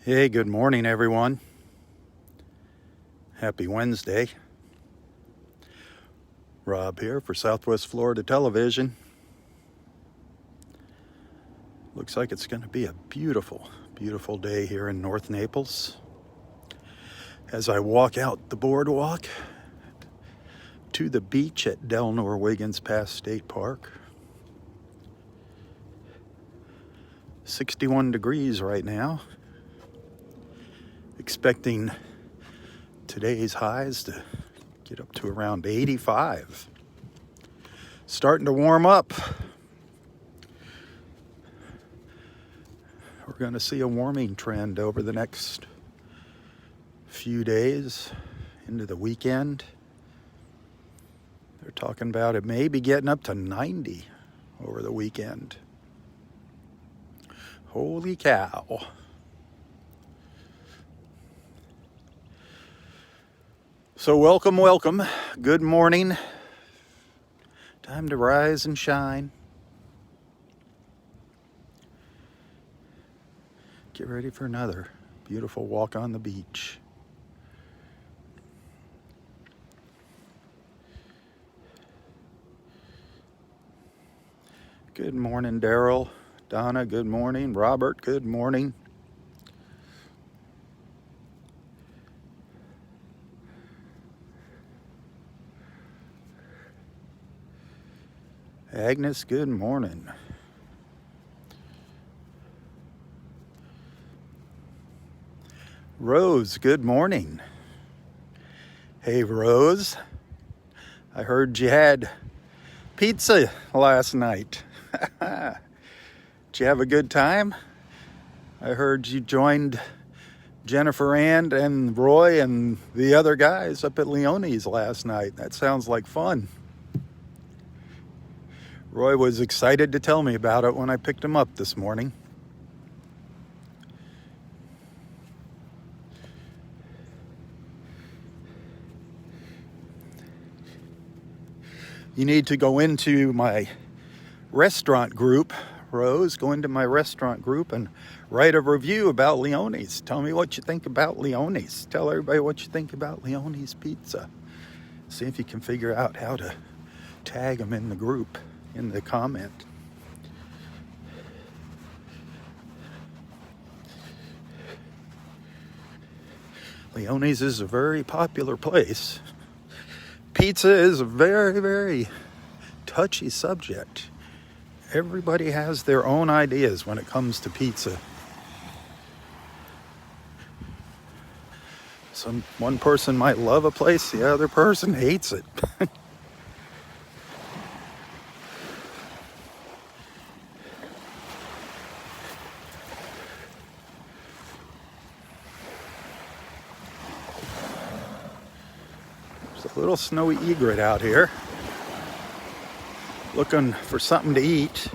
Hey, good morning, everyone. Happy Wednesday. Rob here for Southwest Florida Television. Looks like it's going to be a beautiful, beautiful day here in North Naples. As I walk out the boardwalk to the beach at Delnor-Wiggins Pass State Park. 61 degrees right now. Expecting today's highs to get up to around 85. Starting to warm up. We're going to see a warming trend over the next few days into the weekend. They're talking about it may be getting up to 90 over the weekend. Holy cow. So welcome. Good morning. Time to rise and shine. Get ready for another beautiful walk on the beach. Good morning, Daryl. Donna, good morning. Robert, good morning. Agnes, good morning. Rose, good morning. Hey, Rose. I heard you had pizza last night. Did you have a good time? I heard you joined Jennifer and Roy and the other guys up at Leone's last night. That sounds like fun. Roy was excited to tell me about it when I picked him up this morning. You need to go into my restaurant group, Rose. Go into my restaurant group and write a review about Leone's. Tell me what you think about Leone's. Tell everybody what you think about Leone's Pizza. See if you can figure out how to tag them in the group, in the comment. Leone's is a very popular place. Pizza is a very, very touchy subject. Everybody has their own ideas when it comes to pizza. One person might love a place, the other person hates it. There's a little snowy egret out here, looking for something to eat.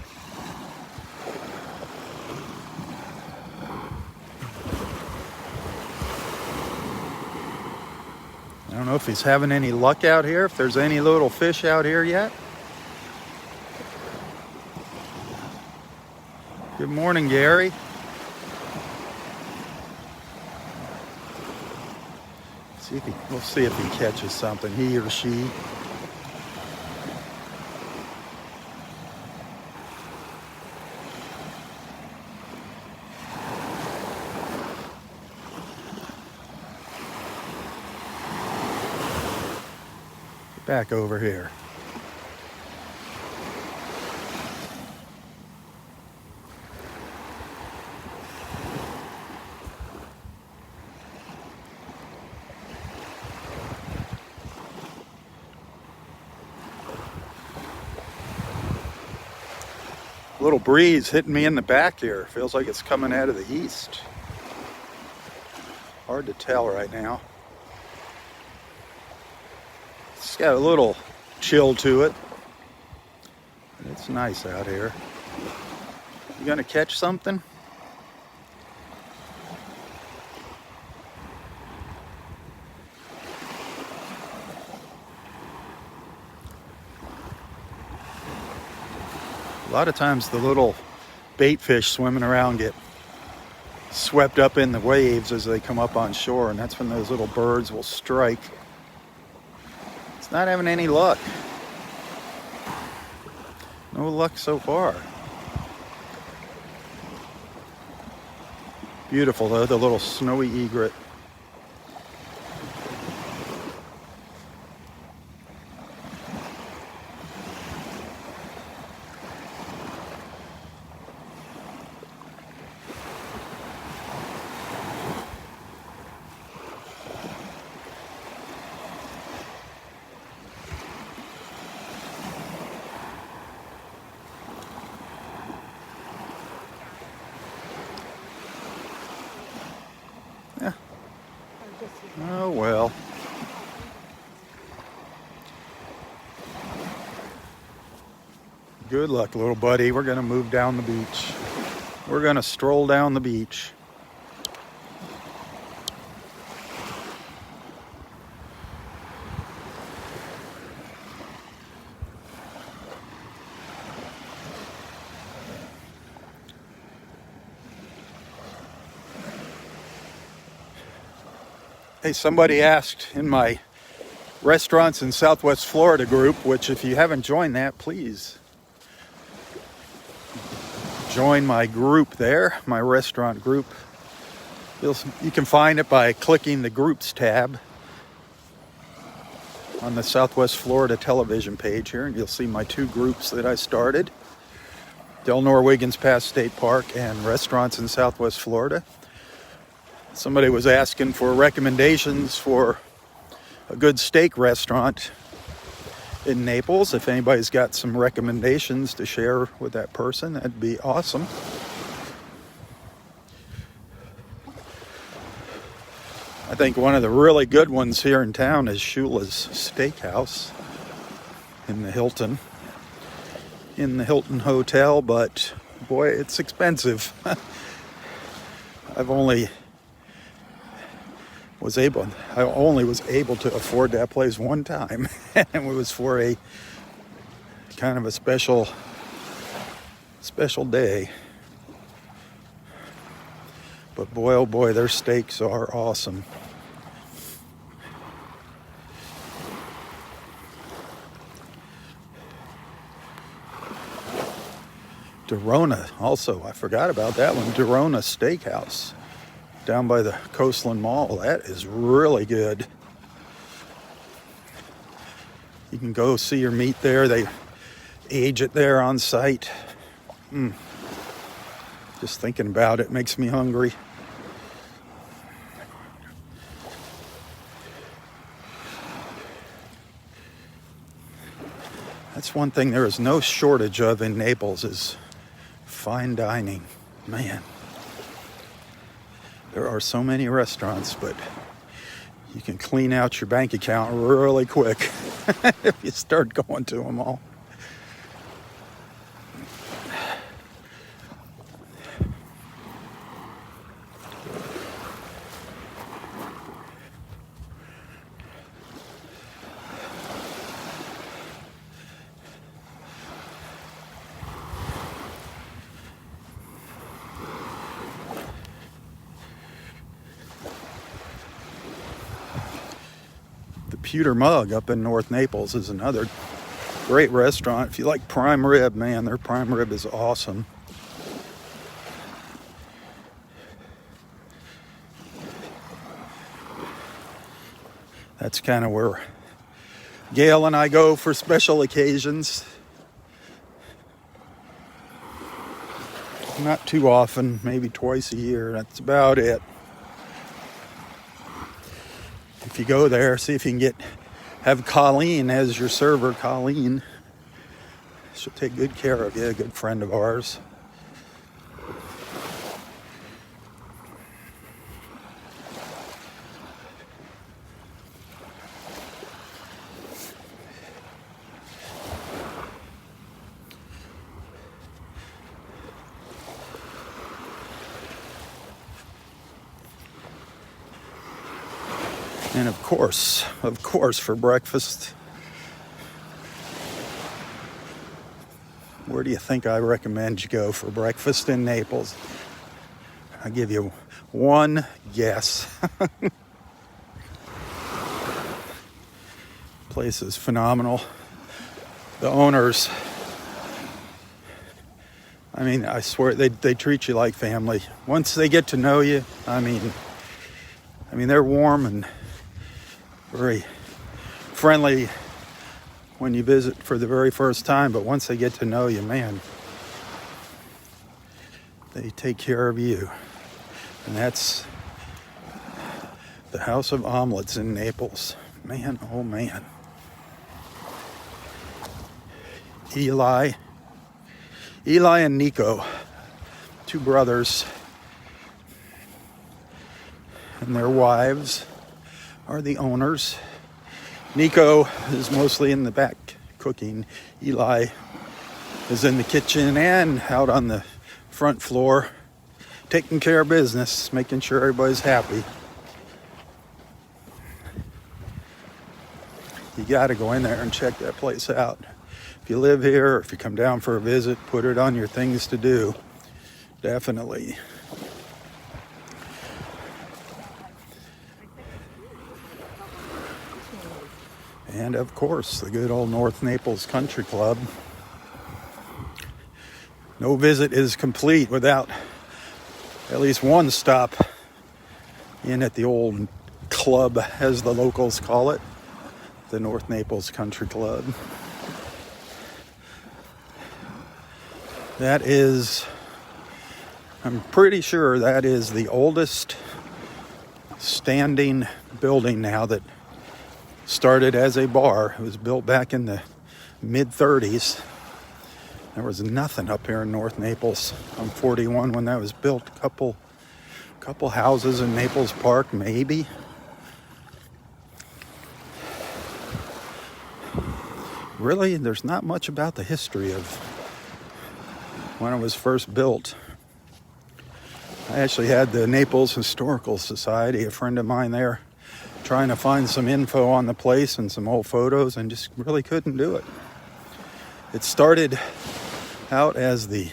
I don't know if he's having any luck out here, if there's any little fish out here yet. Good morning, Gary. We'll see if he catches something, he or she. Back over here. Little breeze hitting me in the back here. Feels like it's coming out of the east. Hard to tell right now. It's got a little chill to it. It's nice out here. You gonna catch something? A lot of times the little bait fish swimming around get swept up in the waves as they come up on shore, and that's when those little birds will strike. It's not having any luck. No luck so far. Beautiful though, the little snowy egret. Yeah. Oh well. Good luck, little buddy. We're gonna move down the beach. We're gonna stroll down the beach. Hey, somebody asked in my restaurants in Southwest Florida group, which if you haven't joined that, please join my group there, my restaurant group. You can find it by clicking the groups tab on the Southwest Florida television page here, and you'll see my two groups that I started, Delnor-Wiggins Pass State Park and restaurants in Southwest Florida. Somebody was asking for recommendations for a good steak restaurant in Naples. If anybody's got some recommendations to share with that person, that'd be awesome. I think one of the really good ones here in town is Shula's Steakhouse in the Hilton Hotel, but boy, it's expensive. I only was able to afford that place one time, and it was for a kind of a special day. But boy, oh boy, their steaks are awesome. Dorona, also, I forgot about that one. Dorona Steakhouse down by the Coastland Mall. That is really good. You can go see your meat there. They age it there on site. Just thinking about it makes me hungry. That's one thing there is no shortage of in Naples is fine dining. Man. There are so many restaurants, but you can clean out your bank account really quick if you start going to them all. Pewter Mug up in North Naples is another great restaurant. If you like prime rib, man, their prime rib is awesome. That's kind of where Gail and I go for special occasions. Not too often, maybe twice a year. That's about it. If you go there, see if you can have Colleen as your server. Colleen, she'll take good care of you, a good friend of ours. And of course, for breakfast, where do you think I recommend you go for breakfast in Naples? I'll give you one guess. Place is phenomenal. The owners, I mean, I swear they treat you like family. Once they get to know you, I mean they're warm and very friendly when you visit for the very first time, but once they get to know you, man, they take care of you. And that's the House of Omelets in Naples. Man, oh man. Eli and Nico, two brothers, and their wives are the owners. Nico is mostly in the back cooking. Eli is in the kitchen and out on the front floor taking care of business, making sure everybody's happy. You got to go in there and check that place out. If you live here or if you come down for a visit, put it on your things to do. Definitely. And of course, the good old North Naples Country Club. No visit is complete without at least one stop in at the old club, as the locals call it, the North Naples Country Club. That is, I'm pretty sure that is the oldest standing building now that started as a bar. It was built back in the mid-30s. There was nothing up here in North Naples. I'm 41 when that was built. A couple houses in Naples Park, maybe. Really, there's not much about the history of when it was first built. I actually had the Naples Historical Society, a friend of mine there, trying to find some info on the place and some old photos, and just really couldn't do it. It started out as the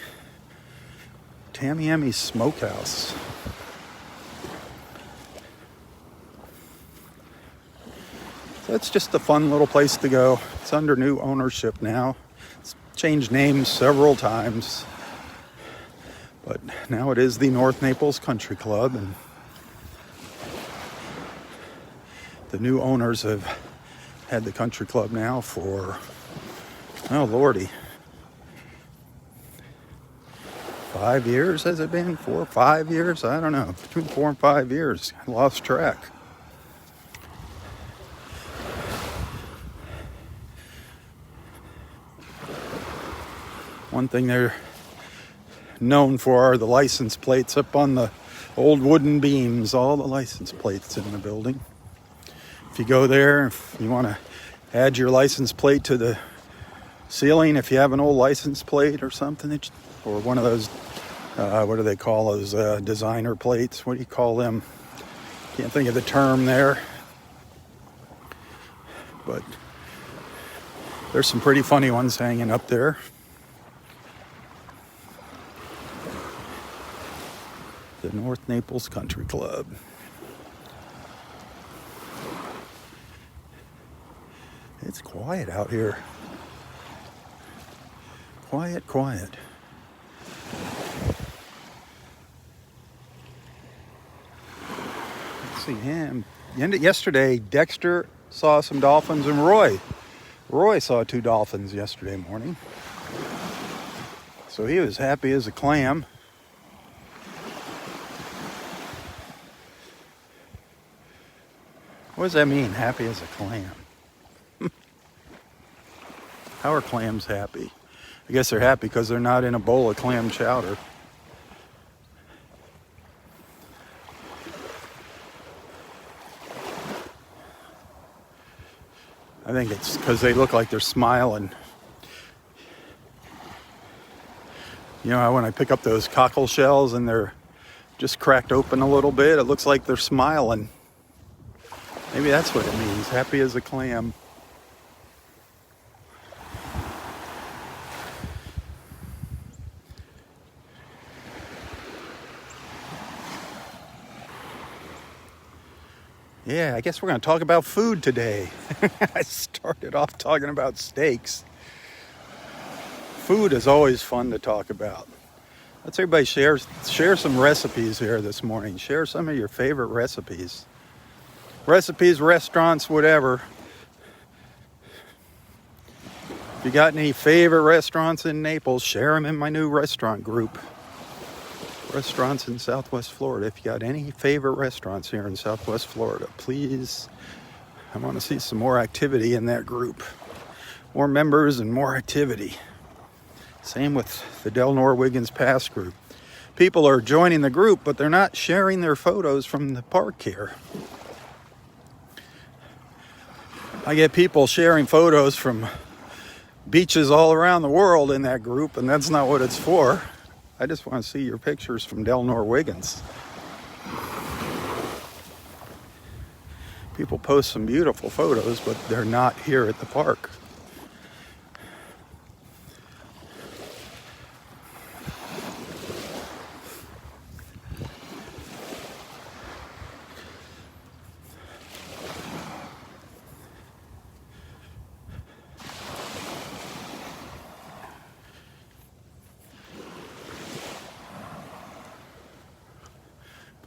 Tamiami Smokehouse. So it's just a fun little place to go. It's under new ownership now. It's changed names several times, but now it is the North Naples Country Club, and the new owners have had the country club now for, oh lordy, 5 years has it been? 4 or 5 years? I don't know. Between 4 and 5 years. I lost track. One thing they're known for are the license plates up on the old wooden beams. All the license plates in the building. If you go there, if you want to add your license plate to the ceiling, if you have an old license plate or something, or one of those, what do they call those, designer plates? What do you call them? Can't think of the term there. But there's some pretty funny ones hanging up there. The North Naples Country Club. It's quiet out here. Quiet, quiet. Let's see him. Yesterday, Dexter saw some dolphins, and Roy saw 2 dolphins yesterday morning. So he was happy as a clam. What does that mean, happy as a clam? How are clams happy? I guess they're happy because they're not in a bowl of clam chowder. I think it's because they look like they're smiling. You know, when I pick up those cockle shells and they're just cracked open a little bit, it looks like they're smiling. Maybe that's what it means, happy as a clam. Yeah, I guess we're going to talk about food today. I started off talking about steaks. Food is always fun to talk about. Let's everybody share some recipes here this morning. Share some of your favorite recipes. Recipes, restaurants, whatever. If you got any favorite restaurants in Naples, share them in my new restaurant group. Restaurants in Southwest Florida. If you got any favorite restaurants here in Southwest Florida, please, I want to see some more activity in that group. More members and more activity. Same with the Delnor-Wiggins Pass group. People are joining the group, but they're not sharing their photos from the park here. I get people sharing photos from beaches all around the world in that group, and that's not what it's for. I just want to see your pictures from Delnor-Wiggins. People post some beautiful photos, but they're not here at the park.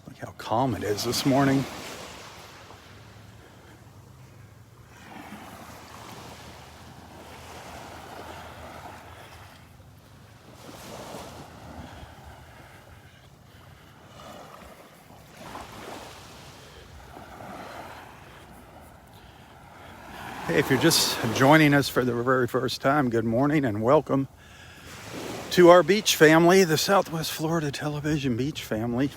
Look how calm it is this morning. Hey, if you're just joining us for the very first time, good morning and welcome to our beach family, the Southwest Florida Television Beach family.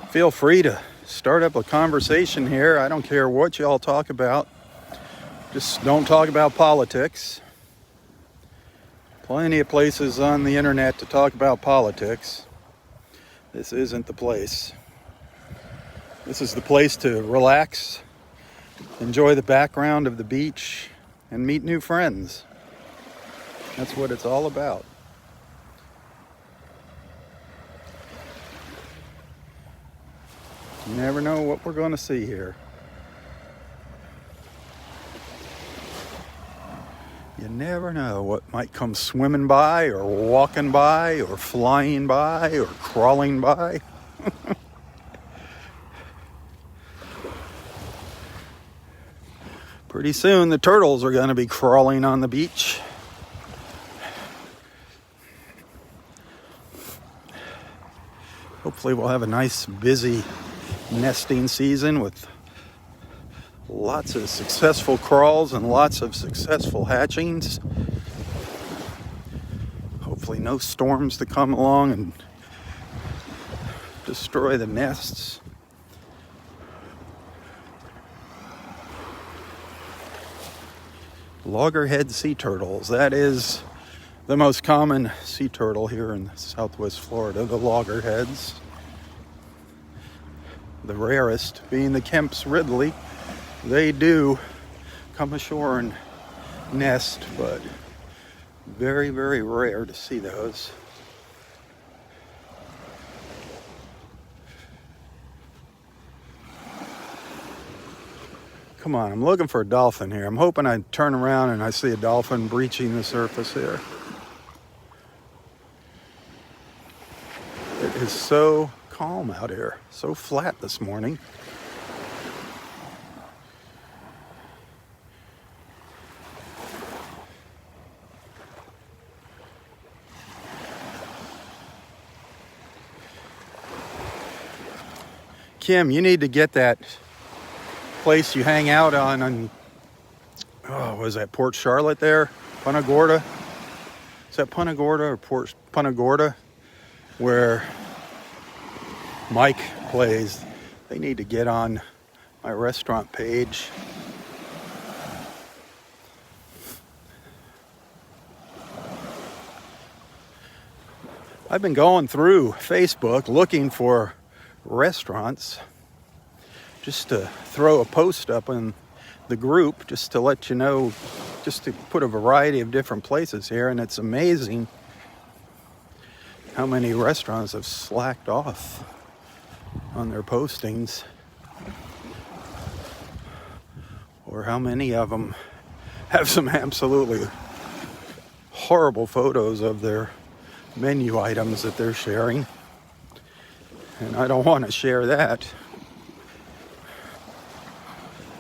Feel free to start up a conversation here. I don't care what y'all talk about. Just don't talk about politics. Plenty of places on the internet to talk about politics. This isn't the place. This is the place to relax, enjoy the background of the beach, and meet new friends. That's what it's all about. You never know what we're going to see here. You never know what might come swimming by, or walking by, or flying by, or crawling by. Pretty soon the turtles are going to be crawling on the beach. Hopefully we'll have a nice busy nesting season with lots of successful crawls and lots of successful hatchings. Hopefully no storms to come along and destroy the nests. Loggerhead Sea Turtles. That is the most common sea turtle here in Southwest Florida, the loggerheads. The rarest being the Kemp's Ridley. They do come ashore and nest, but very, very rare to see those. Come on, I'm looking for a dolphin here. I'm hoping I turn around and I see a dolphin breaching the surface here. It is so calm out here, so flat this morning. Kim, you need to get that place you hang out on was that Port Charlotte there? Punta Gorda? Is that Punta Gorda or Port Punta Gorda? Where Mike plays. They need to get on my restaurant page. I've been going through Facebook looking for restaurants just to throw a post up in the group just to let you know, just to put a variety of different places here. And it's amazing how many restaurants have slacked off on their postings, or how many of them have some absolutely horrible photos of their menu items that they're sharing. And I don't want to share that.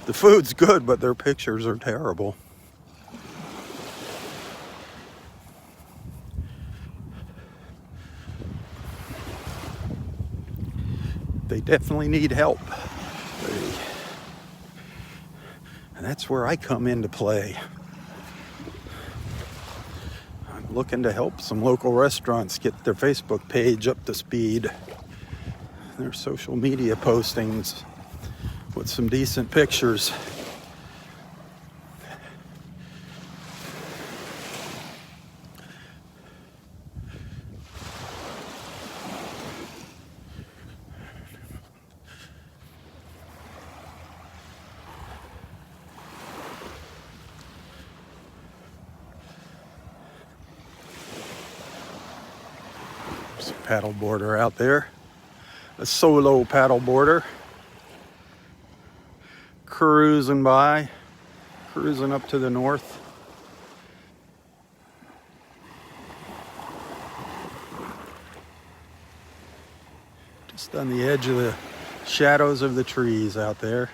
The food's good, but their pictures are terrible. They definitely need help. And that's where I come into play. I'm looking to help some local restaurants get their Facebook page up to speed, their social media postings with some decent pictures. There's a paddle boarder out there, a solo paddle boarder, cruising by, cruising up to the north. Just on the edge of the shadows of the trees out there.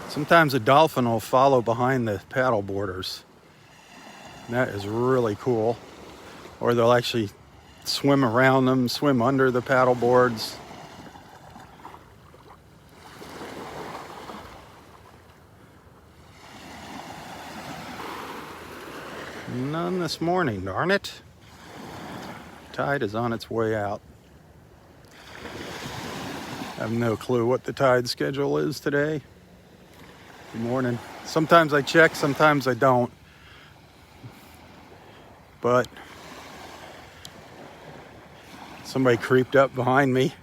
Sometimes a dolphin will follow behind the paddle boarders. That is really cool. Or they'll actually swim around them, swim under the paddle boards. None this morning, darn it. Tide is on its way out. I have no clue what the tide schedule is today. Good morning. Sometimes I check, sometimes I don't. But somebody creeped up behind me.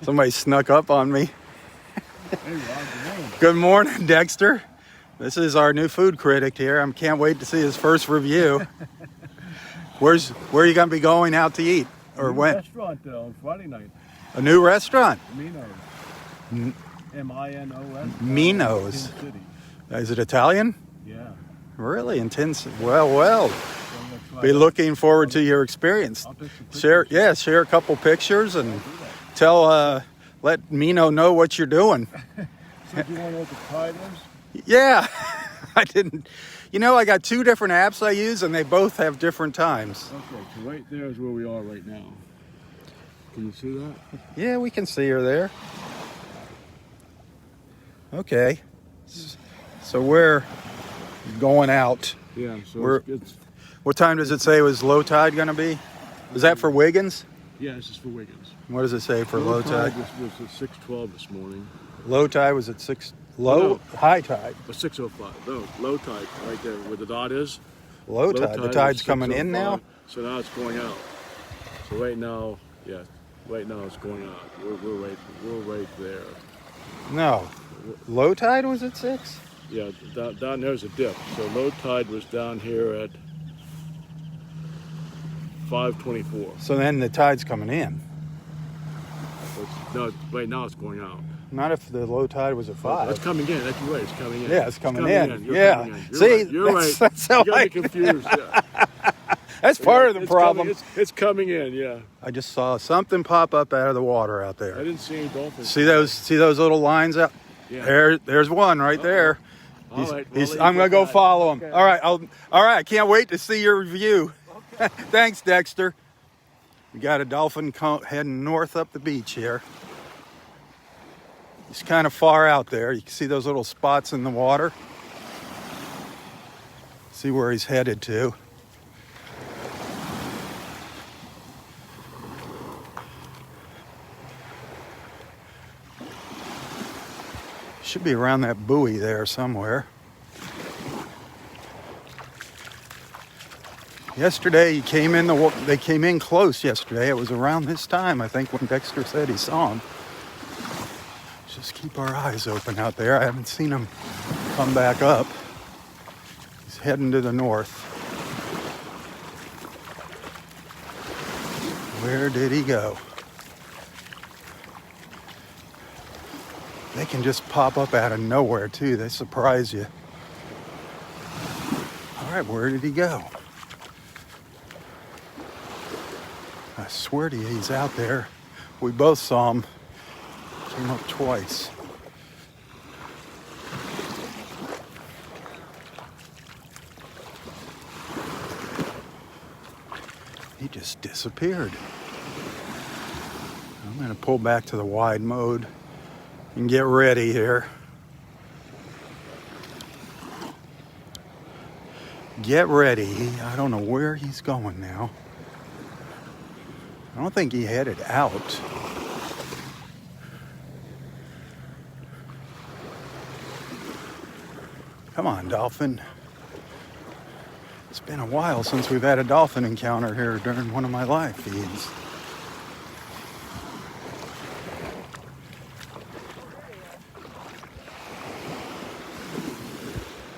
Somebody snuck up on me. Hey, Rob, good morning. Good morning, Dexter. This is our new food critic here. I can't wait to see his first review. Where are you going to be going out to eat? Or when? Restaurant on Friday night. A new restaurant? Minos. M-I-N-O-S. Minos. Tin City. Is it Italian? Yeah. Really? Intense. Well. So I'm gonna try Be that. looking forward to your experience. I'll take some pictures. Share a couple pictures and I'll do that. let Mino know what you're doing. So do you want to know what the tide is? Yeah, I didn't. You know, I got two different apps I use, and they both have different times. Okay, so right there is where we are right now. Can you see that? Yeah, we can see her there. Okay, so we're going out. Yeah, so We're- it's What time does it say was low tide going to be? Is that for Wiggins? yeah, it's just for Wiggins. What does it say for low tide? was at 6:12 this morning. Low tide was at 6. High tide. Or 6:05. No, low tide right there where the dot is. Low tide. The was tide's coming in now. 6:05, So now it's going out. So right now, yeah, right now it's going out. We're right there. No, low tide was at 6. Yeah, down there's a dip. So low tide was down here at 5:24. So then the tide's coming in. No, right now it's going out. Not if the low tide was at 5. It's coming in. That's right. It's coming in. Yeah, it's coming in. You're Yeah. coming in. You're See, right. You're right. that's how You got I- me confused. Yeah. That's part of the It's problem. coming- It's coming in. Yeah. I just saw something pop up out of the water out I there. didn't see any dolphins. See those little lines out? Yeah. There's one right there. All right. Well, I'm gonna go follow him. Okay. All right. I can't wait to see your review. Okay. Thanks, Dexter. We got a dolphin heading north up the beach here. He's kind of far out there. You can see those little spots in the water. See where he's headed to. Should be around that buoy there somewhere. Yesterday they came in close yesterday. It was around this time, I think, when Dexter said he saw him. Just keep our eyes open out there. I haven't seen him come back up. He's heading to the north. Where did he go? They can just pop up out of nowhere too. They surprise you. All right, where did he go? I swear to you, he's out there. We both saw him. Came up twice. He just disappeared. I'm going to pull back to the wide mode and get ready here. Get ready. I don't know where he's going now. I don't think he headed out. Come on, dolphin. It's been a while since we've had a dolphin encounter here during one of my live feeds.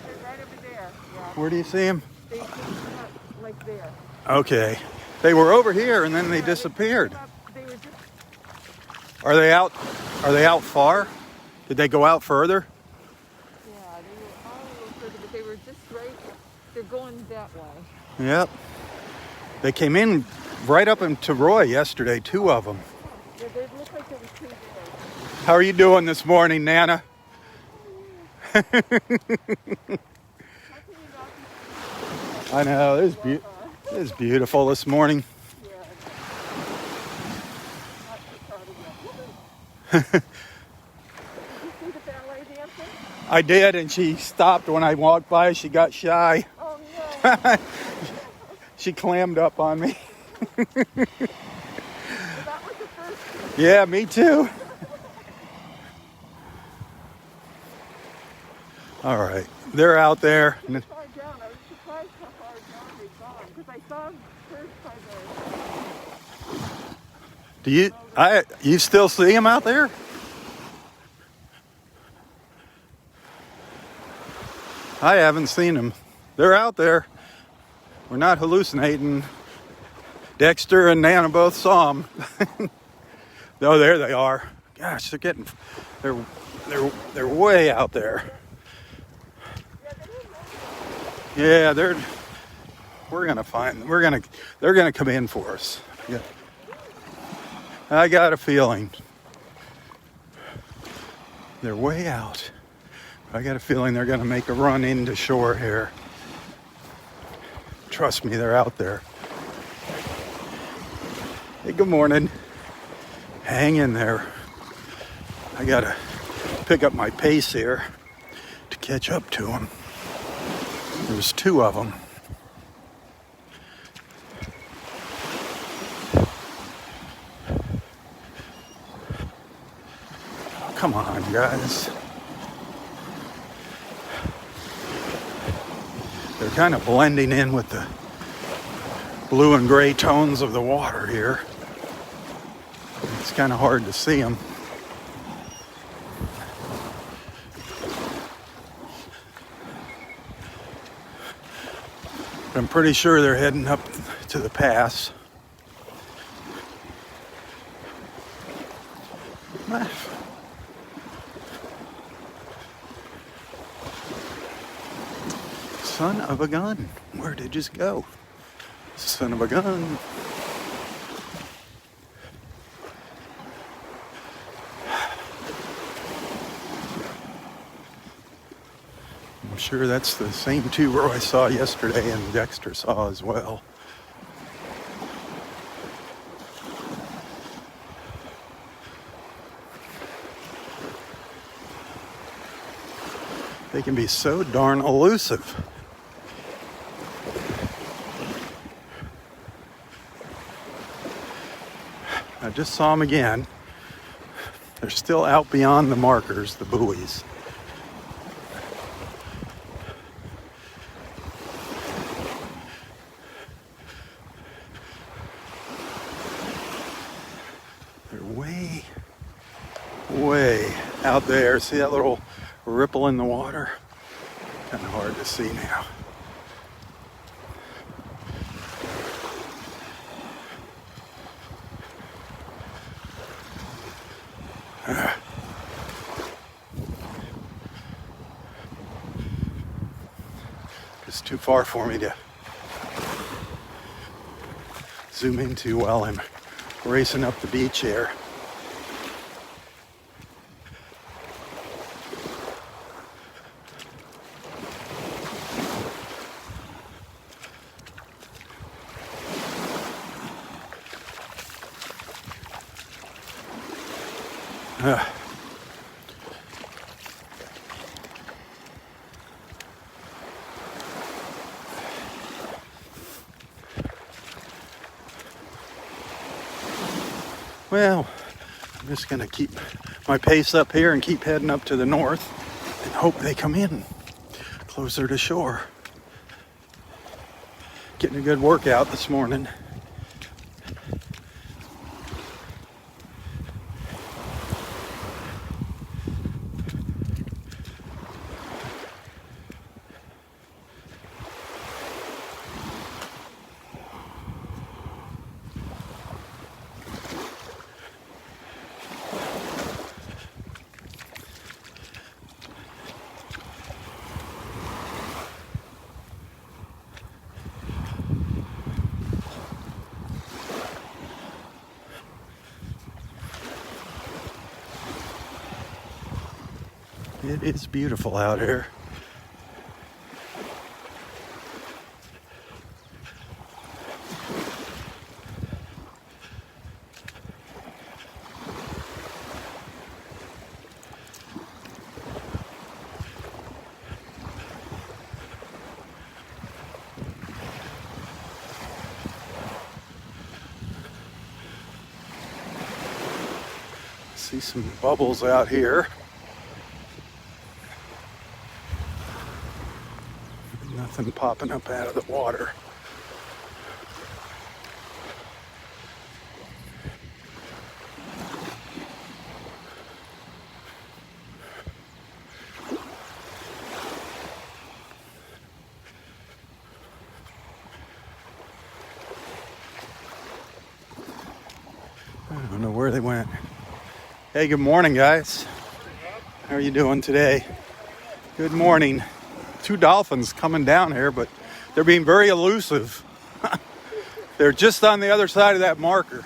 They're right over there. Yeah. Where do you see him? They came up like there. Okay. They were over here and then they disappeared. They were just, Are they out? Are they out far? Did they go out further? yeah, they were all a little further, but they were just right. They're going that way. Yep. They came in right up into Roy yesterday, 2 of them. Yeah, they looked like there was 2 there. How are you doing this morning, Nana? How can you not I know, it's beautiful this morning. be? Yeah. Not too proud of them. Did you see the ballet dancer? I did, and she stopped when I walked by. She got shy. Oh no. She clammed up on me. Well, that was the first. Yeah, me too. All right, they're out there. Far down. I was surprised how far down they've gone because I saw them first by the. You still see them out there? I haven't seen them. They're out there. We're not hallucinating. Dexter and Nana both saw them. Oh, there they are. Gosh, they're way out there. Yeah, they're gonna come in for us. Yeah. I got a feeling. They're way out. I got a feeling they're gonna make a run into shore here. Trust me, they're out there. Hey, good morning. Hang in there. I gotta pick up my pace here to catch up to them. There's 2 of them. Oh, come on, guys. They're kind of blending in with the blue and gray tones of the water here. It's kind of hard to see them. I'm pretty sure they're heading up to the pass. Son of a gun. Where did you go? Son of a gun. I'm sure that's the same 2 Roy saw yesterday and Dexter saw as well. They can be so darn elusive. I just saw them again. They're still out beyond the markers, the buoys. They're way out there. See that little ripple in the water? Kind of hard to see now. It's too far for me to zoom into while I'm racing up the beach here. Well, I'm just going to keep my pace up here and keep heading up to the north and hope they come in closer to shore. Getting a good workout this morning. It is beautiful out here. See some bubbles out here. Nothing popping up out of the water. I don't know where they went. Hey, good morning, guys. How are you doing today? Good morning. 2 dolphins coming down here, but they're being very elusive. They're just on the other side of that marker.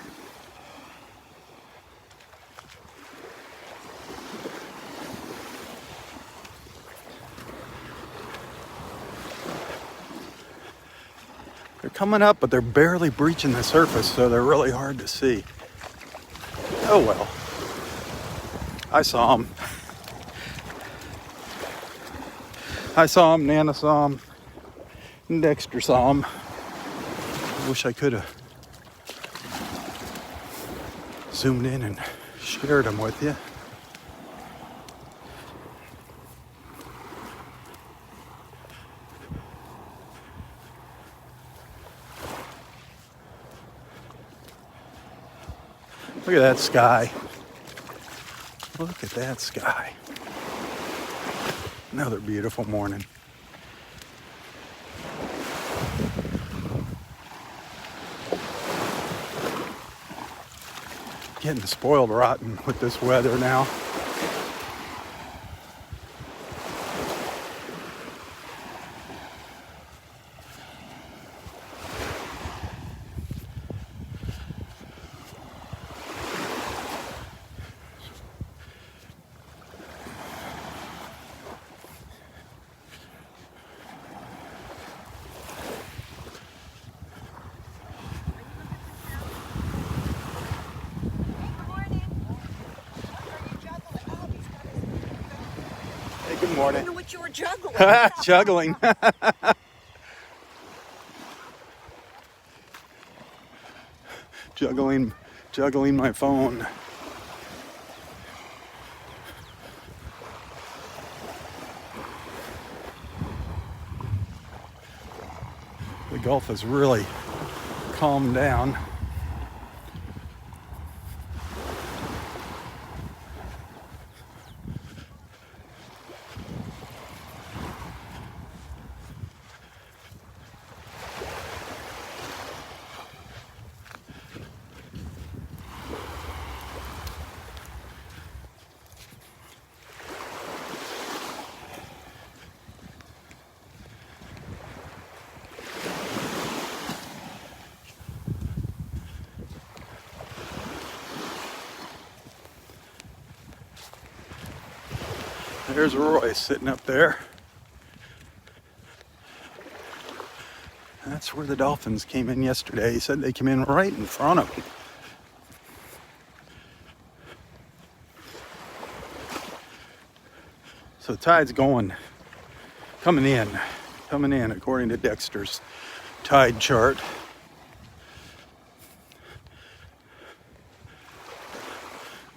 They're coming up, but they're barely breaching the surface, so they're really hard to see. Oh well. I saw them. I saw him, Nana saw him, and Dexter saw him. I wish I could have zoomed in and shared them with you. Look at that sky. Look at that sky. Another beautiful morning. Getting spoiled rotten with this weather now. Good morning. I don't know what you were juggling. Juggling. Juggling my phone. The Gulf has really calmed down. There's Roy sitting up there. That's where the Dolphins came in yesterday. He said they came in right in front of him. So the tide's coming in according to Dexter's tide chart.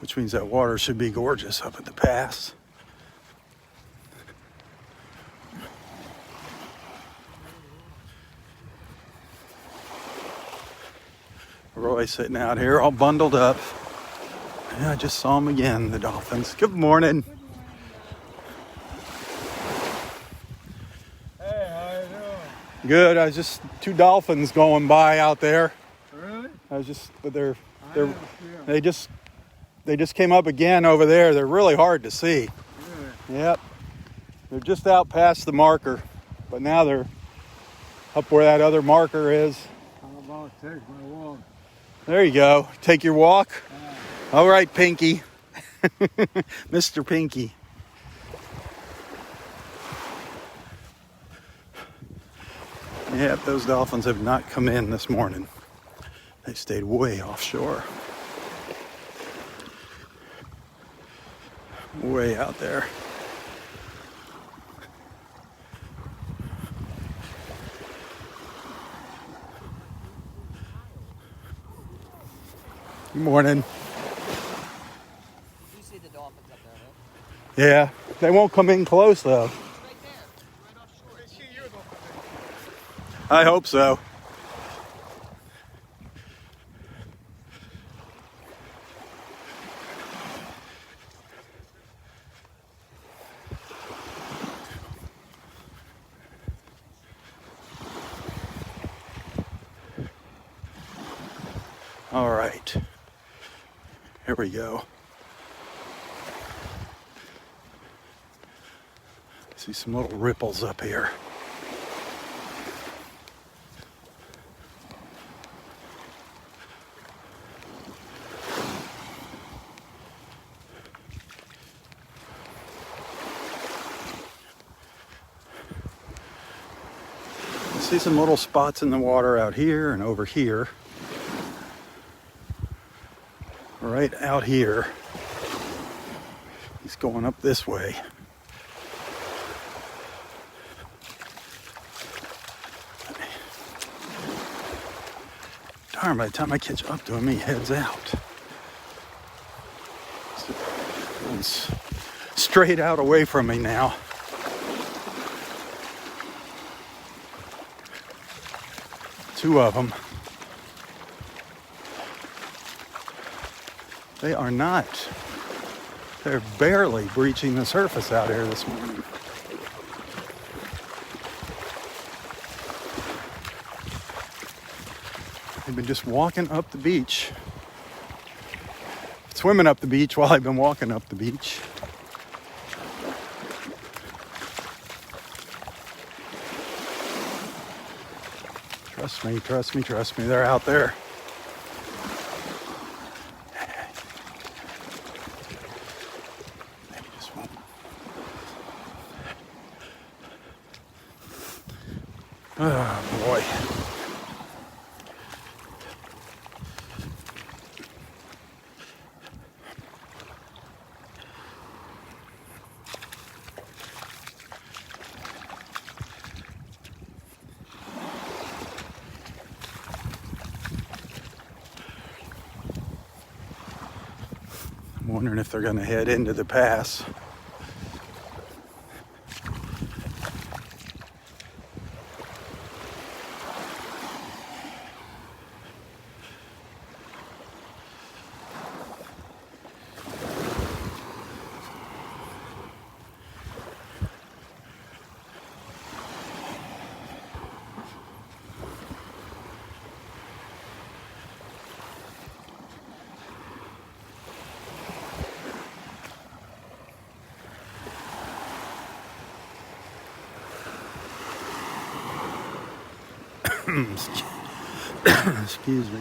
Which means that water should be gorgeous up at the pass. Roy sitting out here all bundled up. Yeah, I just saw him again, the Dolphins. Good morning. Hey, how you doing? Good. I was just two dolphins going by out there. Really? But they just came up again over there. They're really hard to see. Really? Yep. They're just out past the marker, but now they're up where that other marker is. How about take my walk? There you go. Take your walk. All right, Pinky. Mr. Pinky. Yep, those dolphins have not come in this morning. They stayed way offshore. Way out there. Good morning. You see the dolphins up there, right? Yeah, they won't come in close though. It's right there. Right offshore. They see you, though. I hope so. All right, here we go. See some little ripples up here. See some little spots in the water out here and over here. Right out here. He's going up this way. Darn, by the time I catch up to him, he heads out. He's straight out away from me now. Two of them. They are not. They're barely breaching the surface out here this morning. They've been just walking up the beach. Swimming up the beach while I've been walking up the beach. Trust me, they're out there. Maybe just one. Oh boy. I'm wondering if they're going to head into the pass. Excuse me.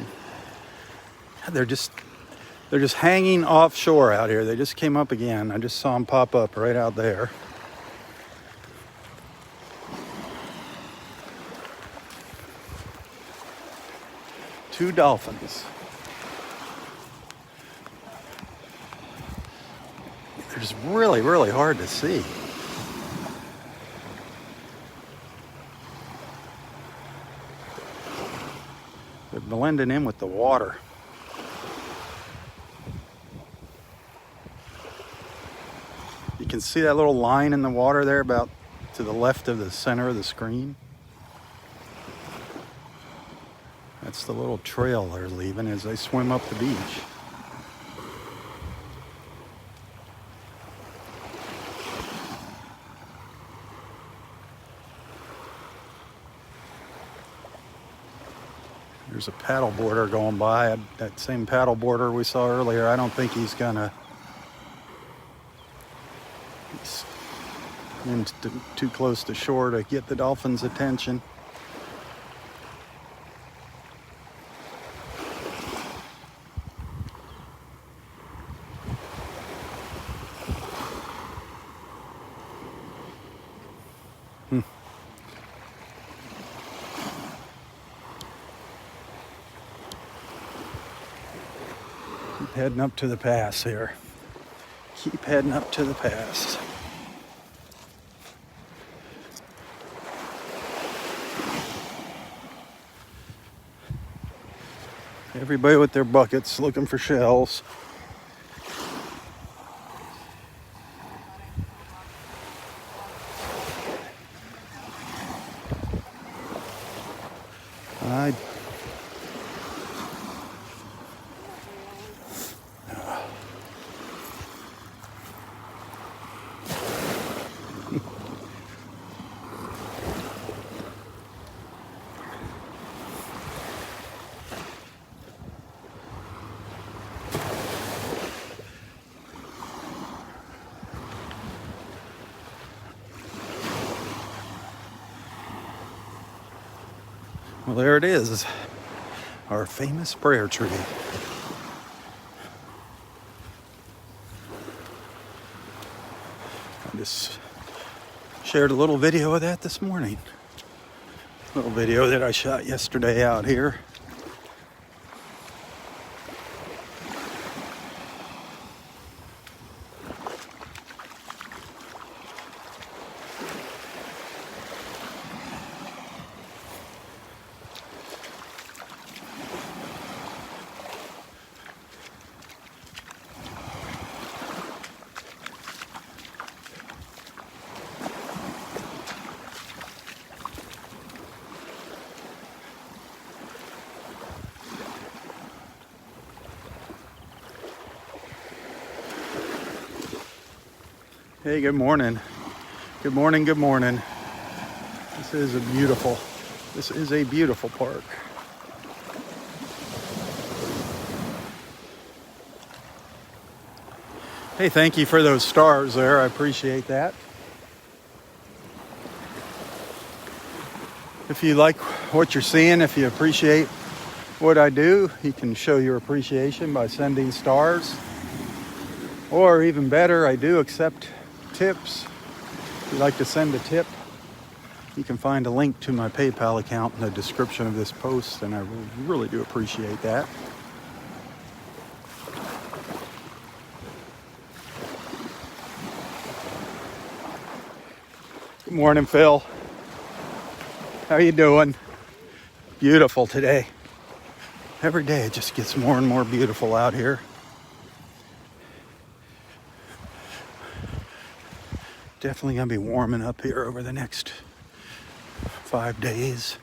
They're just hanging offshore out here. They just came up again. I just saw them pop up right out there. Two dolphins. They're just really, really hard to see. They're blending in with the water. You can see that little line in the water there about to the left of the center of the screen. That's the little trail they're leaving as they swim up the beach. There's a paddle boarder going by. That same paddle boarder we saw earlier, I don't think he's gonna... He's in too close to shore to get the dolphins' attention. Keep heading up to the pass here. Keep heading up to the pass. Everybody with their buckets looking for shells. Well, there it is, our famous prayer tree. I just shared a little video of that this morning. A little video that I shot yesterday out here. Hey, good morning. Good morning, good morning. This is a beautiful park. Hey, thank you for those stars there. I appreciate that. If you like what you're seeing, if you appreciate what I do, you can show your appreciation by sending stars. Or even better, I do accept tips. If you'd like to send a tip, you can find a link to my PayPal account in the description of this post, and I really do appreciate that. Good morning, Phil. How you doing? Beautiful today. Every day it just gets more and more beautiful out here. Definitely gonna be warming up here over the next 5 days.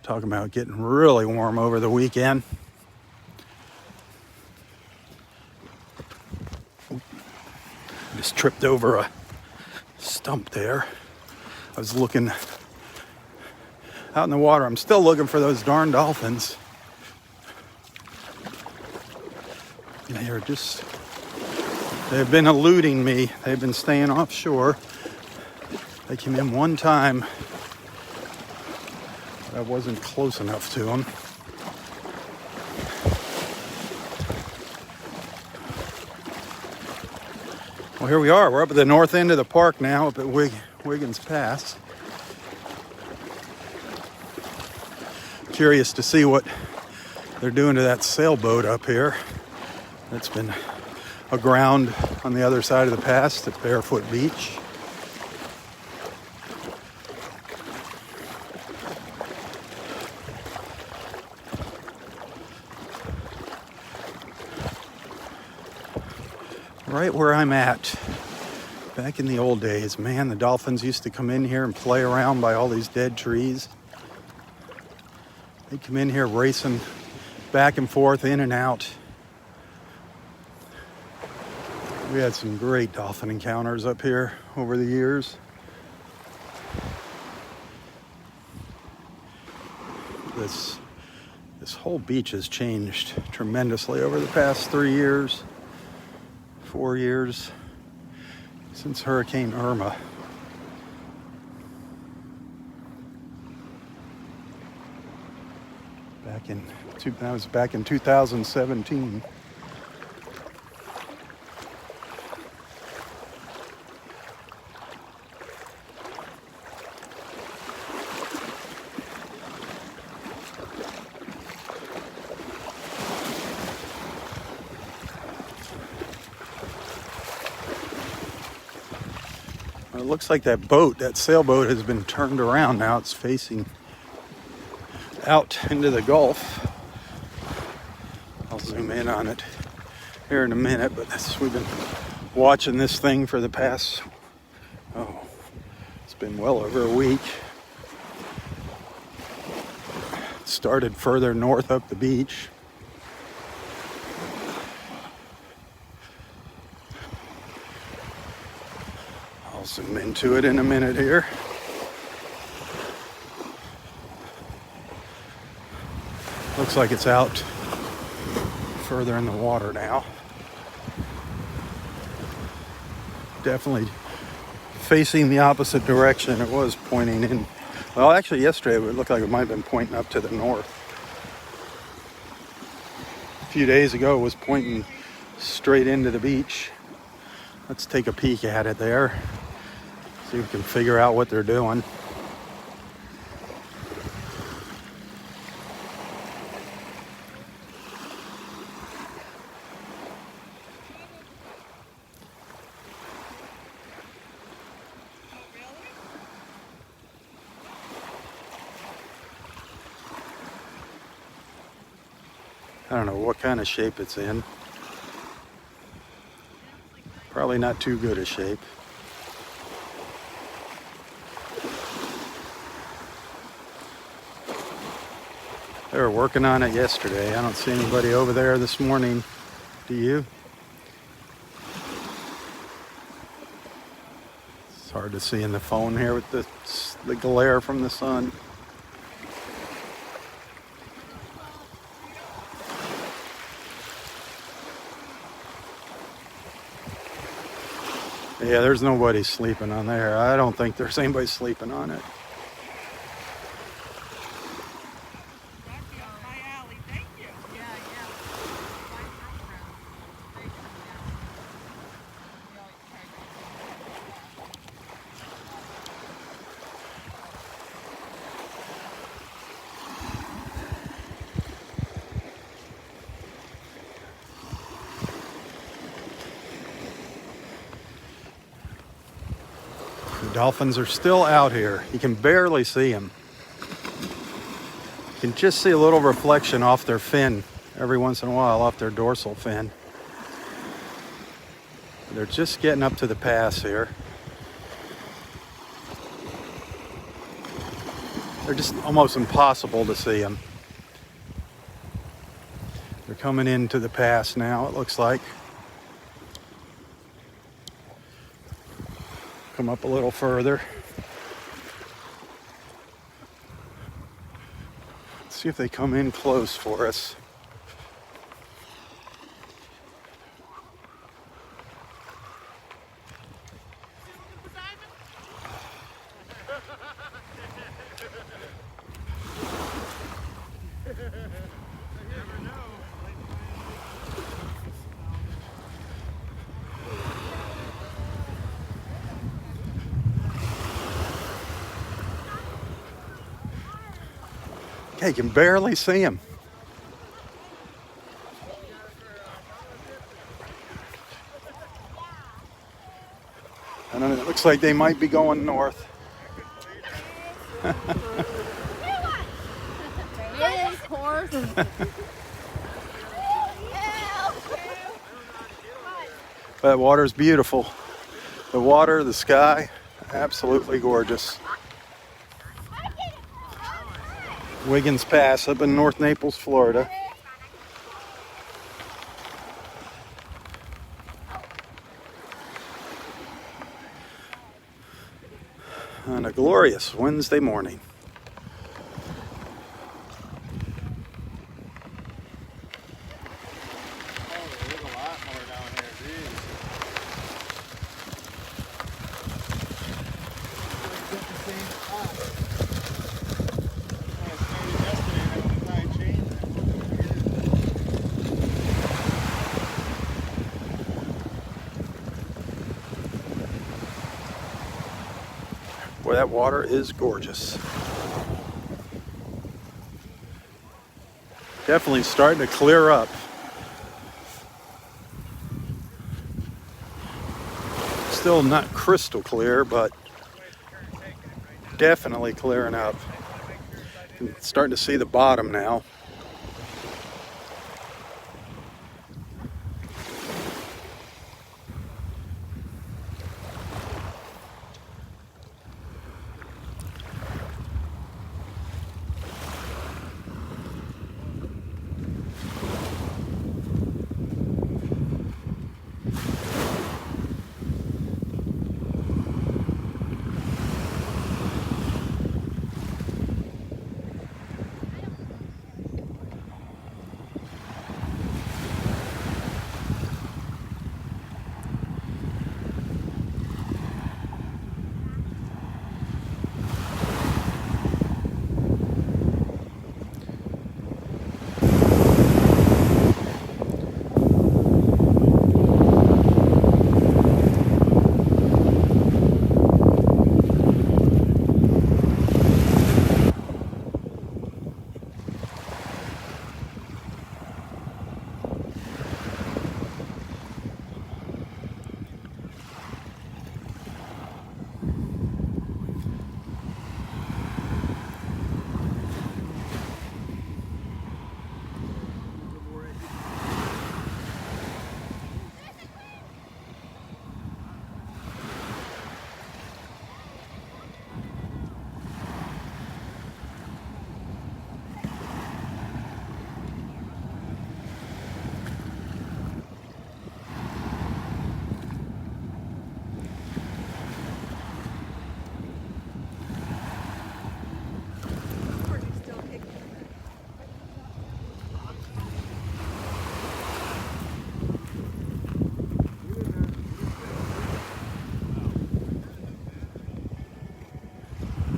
Talking about getting really warm over the weekend. Just tripped over a stump there. I was looking out in the water. I'm still looking for those darn dolphins. They've been eluding me. They've been staying offshore. They came in one time, but I wasn't close enough to them. Well, here we are. We're up at the north end of the park now, up at Wiggins Pass. Curious to see what they're doing to that sailboat up here. That's been aground on the other side of the pass at Barefoot Beach. Right where I'm at. Back in the old days, man, the Dolphins used to come in here and play around by all these dead trees. They'd come in here racing back and forth, in and out. We had some great dolphin encounters up here over the years. This whole beach has changed tremendously over the past 3 years, 4 years, since Hurricane Irma. That was back in 2017. It looks like that sailboat has been turned around now. It's facing out into the Gulf. I'll zoom in on it here in a minute, but we've been watching this thing for the past, it's been well over a week. It started further north up the beach. I'll zoom into it in a minute here. Looks like it's out further in the water now. Definitely facing the opposite direction. It was pointing in. Well, actually yesterday it looked like it might have been pointing up to the north. A few days ago it was pointing straight into the beach. Let's take a peek at it there. See if we can figure out what they're doing. I don't know what kind of shape it's in. Probably not too good a shape. They were working on it yesterday. I don't see anybody over there this morning. Do you? It's hard to see in the phone here with the glare from the sun. Yeah, there's nobody sleeping on there. I don't think there's anybody sleeping on it. The Dolphins are still out here. You can barely see them. You can just see a little reflection off their fin every once in a while, off their dorsal fin. They're just getting up to the pass here. They're just almost impossible to see them. They're coming into the pass now, it looks like. Come up a little further. Let's see if they come in close for us. Okay, you can barely see them. I don't know, it looks like they might be going north. That water's beautiful. The water, the sky, absolutely gorgeous. Wiggins Pass up in North Naples, Florida. On a glorious Wednesday morning. Boy, that water is gorgeous. Definitely starting to clear up. Still not crystal clear, but definitely clearing up. I'm starting to see the bottom now.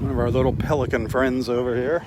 One of our little pelican friends over here.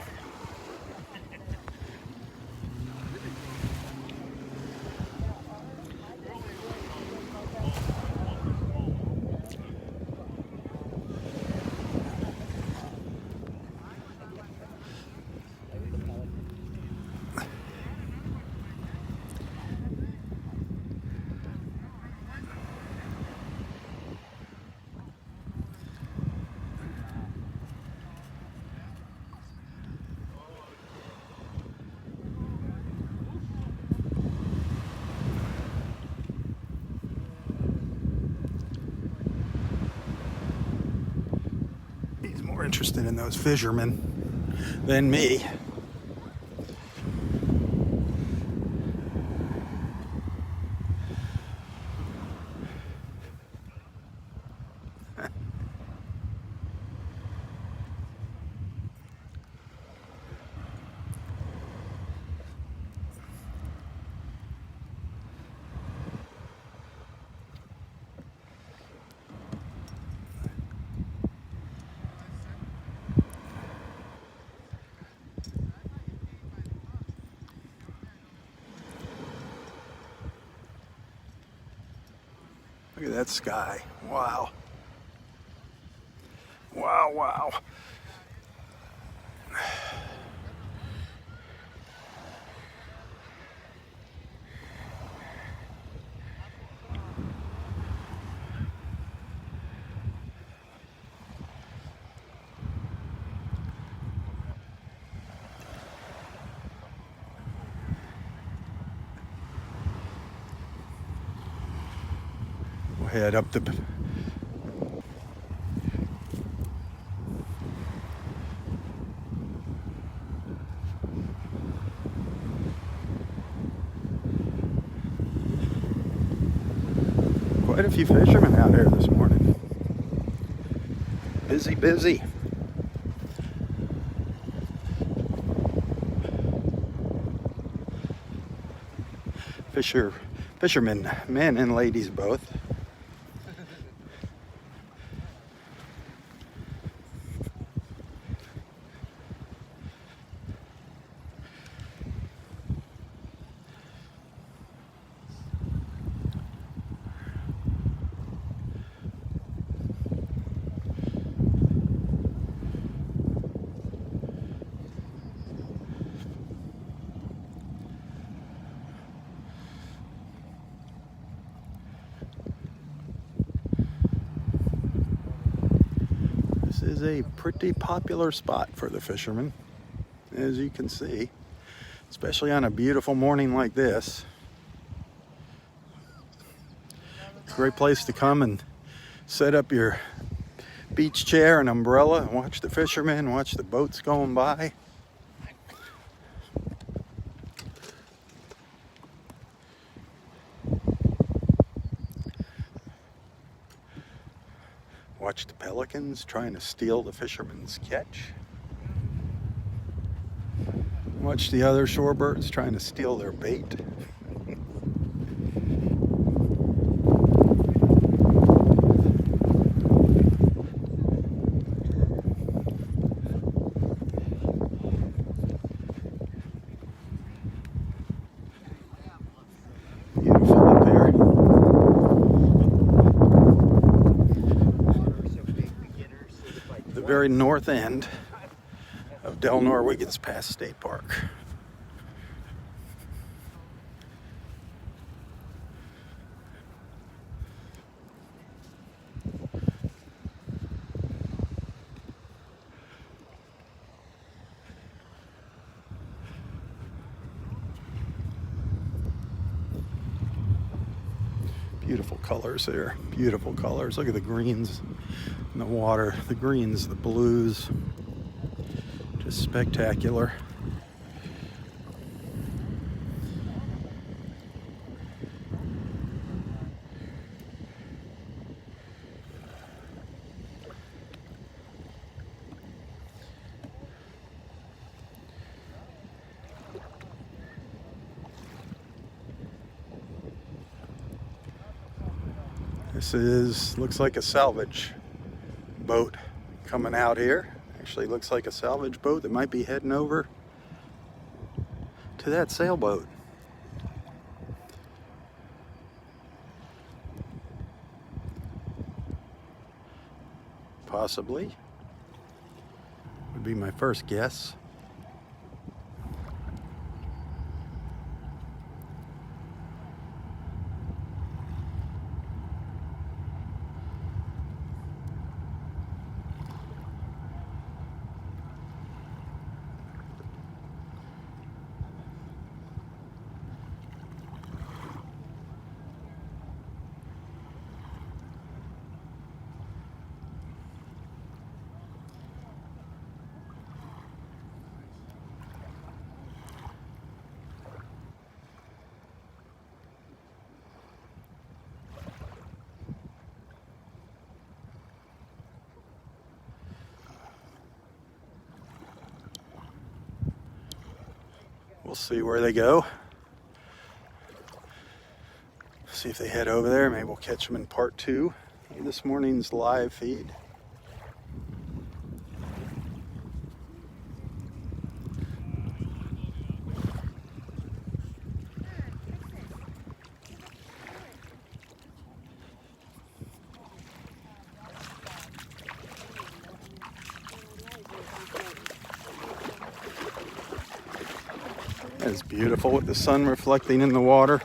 More interested in those fishermen than me. Look at that sky. Wow. Wow, wow. head up the... Quite a few fishermen out here this morning. Busy, busy. Fishermen, men and ladies both. Is a pretty popular spot for the fishermen, as you can see, especially on a beautiful morning like this. Great place to come and set up your beach chair and umbrella and watch the fishermen, watch the boats going by. Watch the pelicans trying to steal the fisherman's catch. Watch the other shorebirds trying to steal their bait. Beautiful up there. The very north end of Delnor-Wiggins Pass State Park. Beautiful colors there, beautiful colors. Look at the greens in the water, the greens, the blues, just spectacular. This looks like a salvage boat coming out here. Actually looks like a salvage boat that might be heading over to that sailboat. Possibly. Would be my first guess. We'll see where they go. See if they head over there. Maybe we'll catch them in part 2 of this morning's live feed. It's beautiful with the sun reflecting in the water.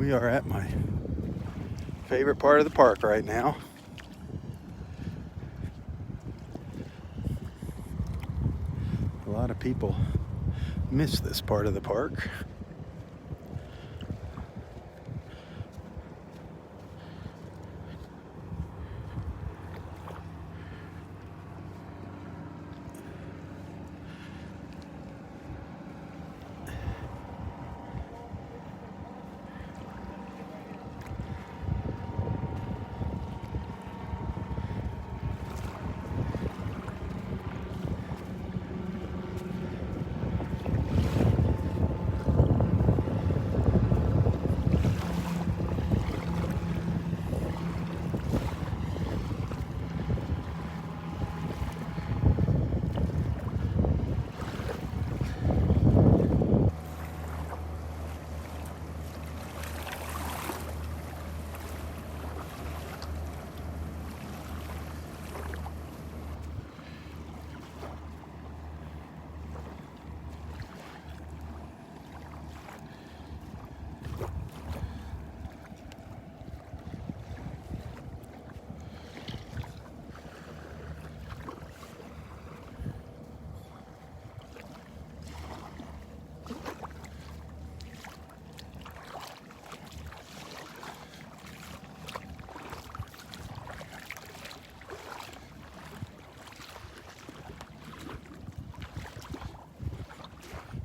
We are at my favorite part of the park right now. A lot of people miss this part of the park.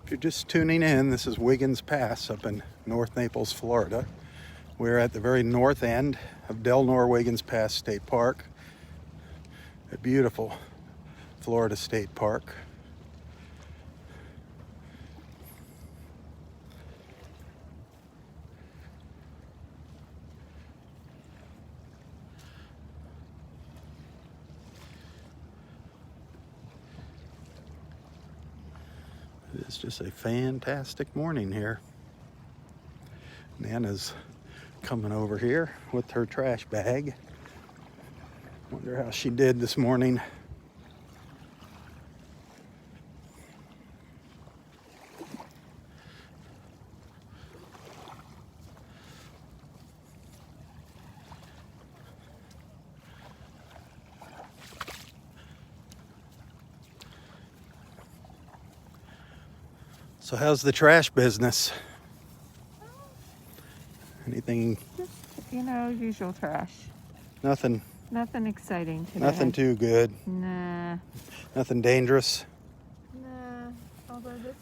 If you're just tuning in, this is Wiggins Pass up in North Naples, Florida. We're at the very north end of Delnor-Wiggins Pass State Park, a beautiful Florida state park. It's just a fantastic morning here. Nana's coming over here with her trash bag. Wonder how she did this morning. So how's the trash business? Anything? Just, usual trash. Nothing Exciting today. Nothing too good. Nah. Nothing dangerous. Nah. Although this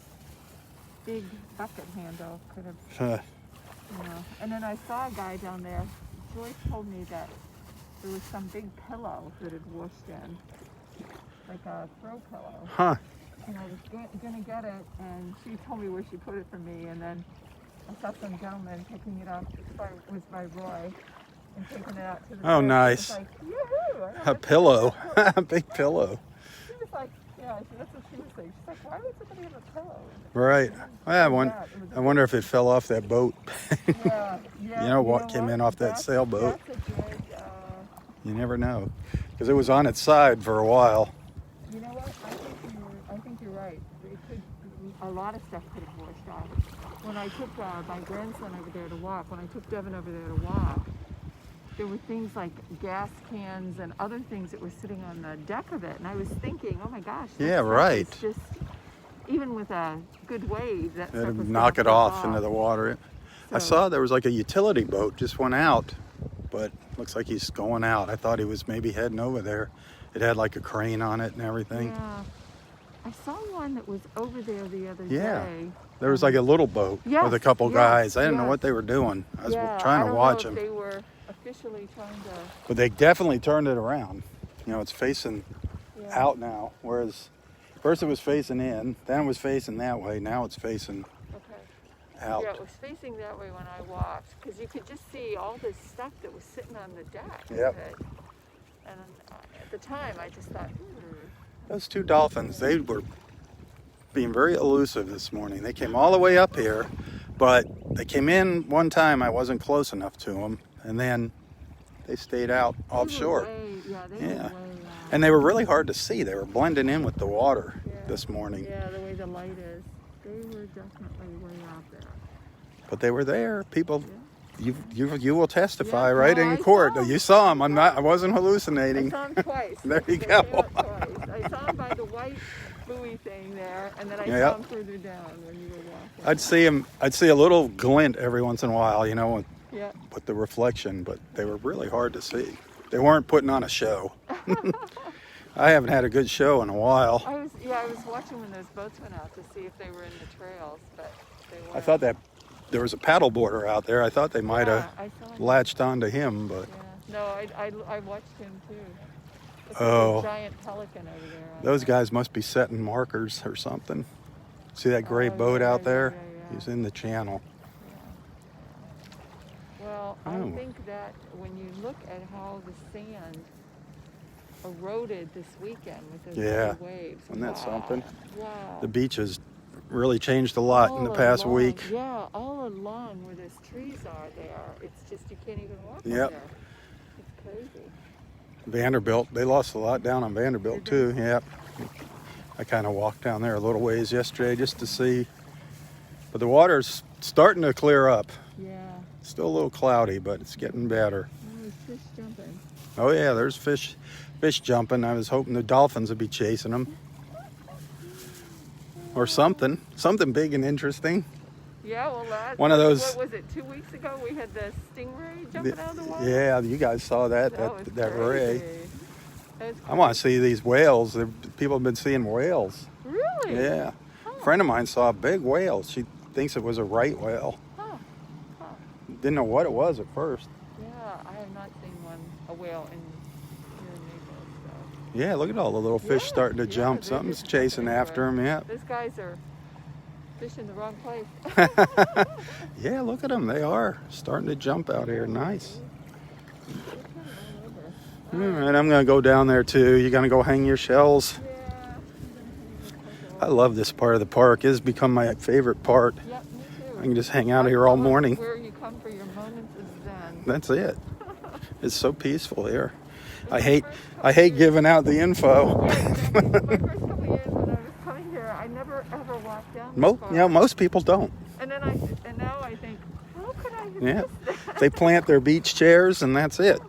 big bucket handle could have, And then I saw a guy down there. Joyce told me that there was some big pillow that had washed in, like a throw pillow. Huh. And I was gonna get it, and she told me where she put it for me, and then I saw some gentleman picking it up. It was by Roy, and taking it out to the Oh, trash. nice. It was like, yoo-hoo! A pillow. A big pillow. She was like, yeah, that's what she was saying. She's like, why would somebody have a pillow? Right. I wonder if it fell off that boat. Yeah. You know what came in off that sailboat? That's a good, You never know. Because it was on its side for a while. you know what? I think you're right. It could, a lot of stuff could have washed off. When I took my grandson over there to walk, when I took Devin over there to walk, there were things like gas cans and other things that were sitting on the deck of it. And I was thinking, oh my gosh. that Yeah, stuff right. is just, even with a good wave, that stuff It'd was knock gonna it flip off into the water. I So- saw there was like a utility boat just went out, but looks like he's going out. I thought he was maybe heading over there. It had like a crane on it and everything. Yeah. I saw one that was over there the other Yeah. day. There was like a little boat Yes, with a couple yes, guys. I didn't know yes. what they were doing. I was Yeah, trying I to watch don't them. know if they were officially trying to. But they definitely turned it around. You know, it's facing Yeah. out now. Whereas first it was facing in, then it was facing that way. Now it's facing Okay. out. Yeah, it was facing that way when I walked, because you could just see all this stuff that was sitting on the deck. Yep. And at the time, I just thought, Those two dolphins, they were being very elusive this morning. They came all the way up here, but they came in one time. I wasn't close enough to them, and then they stayed out offshore. They were Yeah. way, And they were really hard to see. They were blending in with the water yeah. this morning. Yeah, the way the light is. They were definitely way out there. But they were there. People you will testify Yeah, right no, in I court. saw him. You saw him. I wasn't I hallucinating. saw him twice. There you They go. came up twice. I saw him by the white buoy thing there, and then I Yep. saw him further down when you were walking. I'd see him. I'd see a little glint every once in a while, Yeah. with the reflection, but they were really hard to see. They weren't putting on a show. I haven't had a good show in a while. I was watching when those boats went out to see if they were in the trails, but they weren't. I thought that there was a paddle boarder out there. I thought they might have I saw him. latched onto him, but Yeah. No, I watched him too. Look, Oh. there's a giant pelican over there. those guys must be setting markers or something. See that gray boat out there? He's in the channel. Well, Oh. I think that when you look at how the sand eroded this weekend with those big waves. Isn't that something? Wow. The beach has really changed a lot in the past along, week. Yeah, all along where those trees are there. It's just you can't even walk Yep. up there. It's crazy. Vanderbilt, they lost a lot down on Vanderbilt too. Yep. I kind of walked down there a little ways yesterday just to see. But the water's starting to clear up. Yeah. Still a little cloudy, but it's getting better. Oh, there's fish jumping. Oh yeah, there's fish jumping. I was hoping the Dolphins would be chasing them. Or something big and interesting. Yeah, well, One of those- What was it? 2 weeks ago we had the stingray jumping out of the water. Yeah, you guys saw that was that ray. crazy. That was I want to see these whales. People have been seeing whales. Really? Yeah. Huh. A friend of mine saw a big whale. She thinks it was a right whale. Huh. Huh. Didn't know what it was at first. Yeah, I have not seen a whale here in Naples. So. Yeah, look at all the little fish Yeah, starting to yeah, jump. they're Something's just chasing jumping after them. Yeah. These guys are fishing the wrong place. Yeah, look at them. They are starting to jump out here. Nice. All right, I'm going to go down there too. You going to go hang your shells? Yeah. I love this part of the park. It has become my favorite part. Yep, me too. I can just hang out here all morning. Where you come for your moments of zen. That's it. It's so peaceful here. I hate giving out the info. Yeah, exactly. My first couple of years when I was coming here, I never ever walked down this far. Most people don't. And now I think, how could I have Yeah. missed that? They plant their beach chairs and that's it.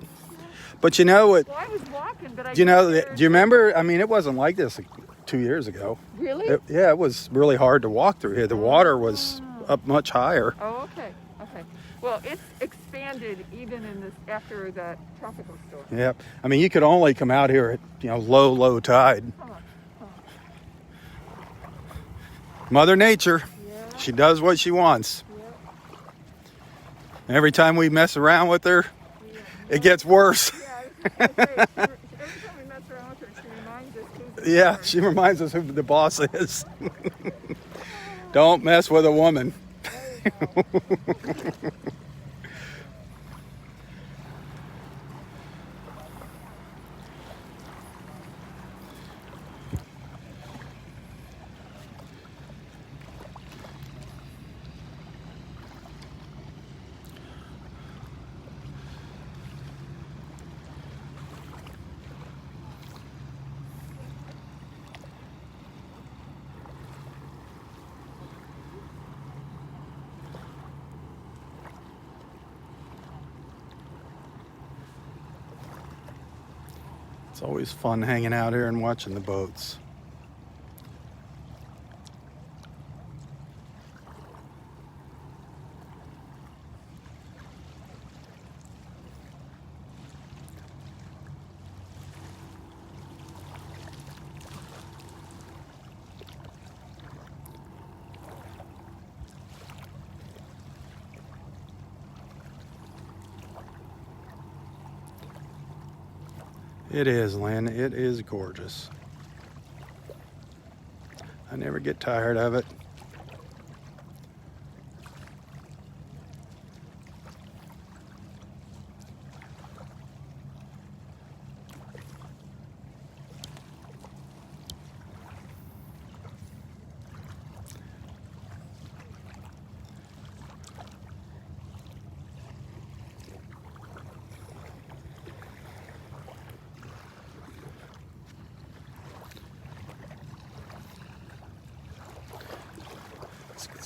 But you know what? Well, I was walking, but I Do you know? didn't hear- Do you remember? I mean, it wasn't like this 2 years ago. Really? It was really hard to walk through here. The water was up much higher. Oh, okay. Okay. Well, it's expanded even in this after the tropical storm. Yep. I mean, you could only come out here at low tide. Huh. Mother Nature, Yeah. she does what she wants. Yeah. Every time we mess around with her, it gets worse. Yeah. I was gonna say, every time we mess around with her, she reminds us who's the Yeah, boss. she reminds us who the boss is. Don't mess with a woman. There you go. It's always fun hanging out here and watching the boats. It is, Lynn. It is gorgeous. I never get tired of it.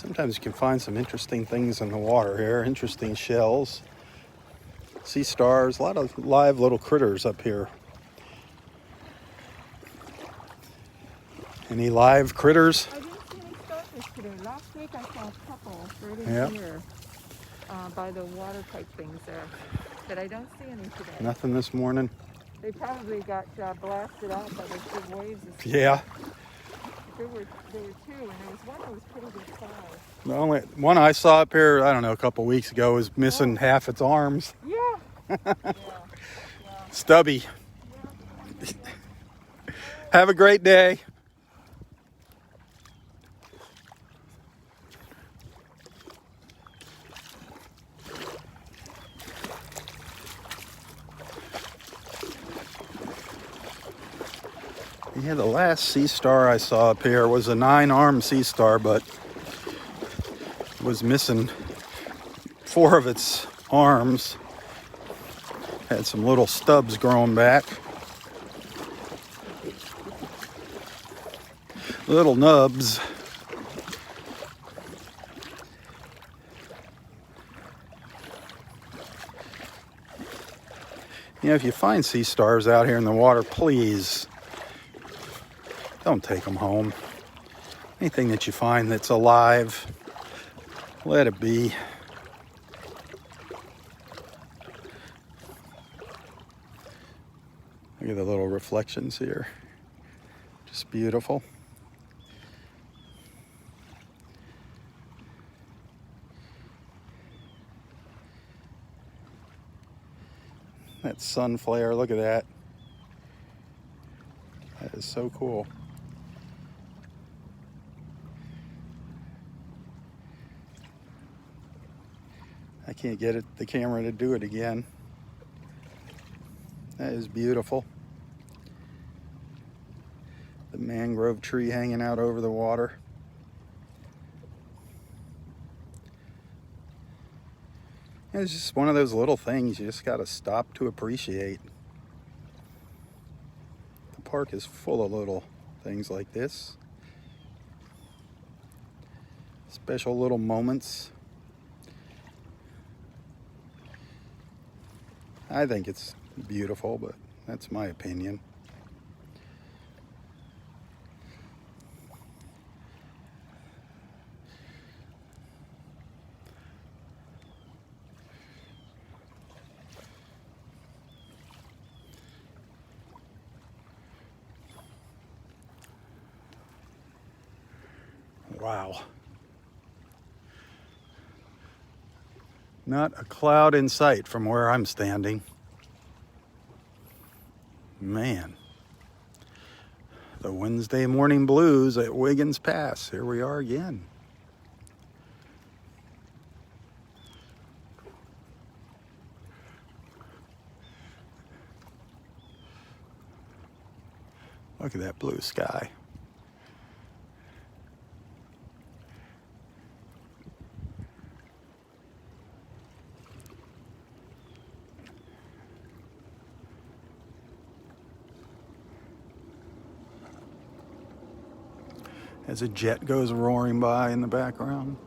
Sometimes you can find some interesting things in the water here. Interesting shells, sea stars, a lot of live little critters up here. Any live critters? I didn't see any starfish today. Last week I saw a couple right in Yeah. here by the water pipe things there. But I don't see any today. Nothing this morning. They probably got blasted out by those big waves this morning. Yeah. There were two, and there was one that was pretty good size. The only one I saw up here, I don't know, a couple weeks ago, was missing half its arms. Yeah. Yeah. Stubby. Have a great day. Yeah, the last sea star I saw up here was a 9-armed sea star, but it was missing 4 of its arms. Had some little stubs growing back. Little nubs. You know, if you find sea stars out here in the water, please don't take them home. Anything that you find that's alive, let it be. Look at the little reflections here. Just beautiful. That sun flare, look at that. That is so cool. I can't get the camera to do it again. That is beautiful. The mangrove tree hanging out over the water. It's just one of those little things you just got to stop to appreciate. The park is full of little things like this. Special little moments. I think it's beautiful, but that's my opinion. Wow. Not a cloud in sight from where I'm standing. Man. The Wednesday morning blues at Wiggins Pass. Here we are again. Look at that blue sky. As a jet goes roaring by in the background.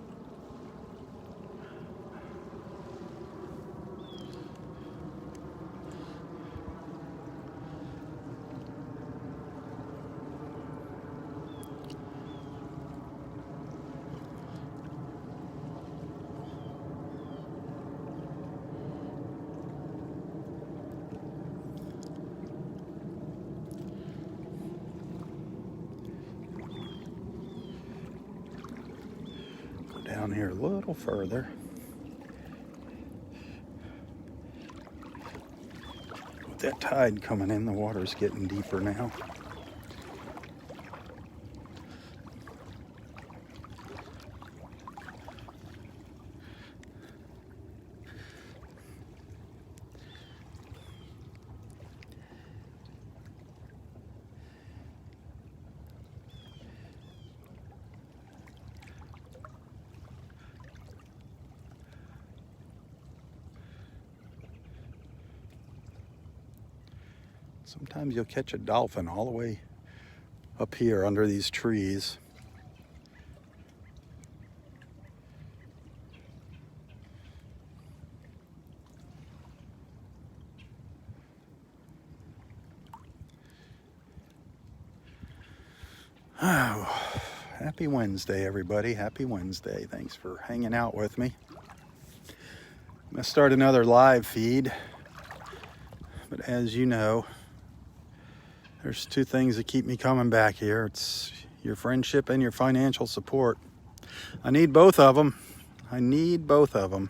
Down here a little further. With that tide coming in, the water's getting deeper now. Sometimes you'll catch a dolphin all the way up here under these trees. Oh, happy Wednesday, everybody. Happy Wednesday. Thanks for hanging out with me. I'm going to start another live feed. But as you know, there's two things that keep me coming back here. It's your friendship and your financial support. I need both of them. I need both of them.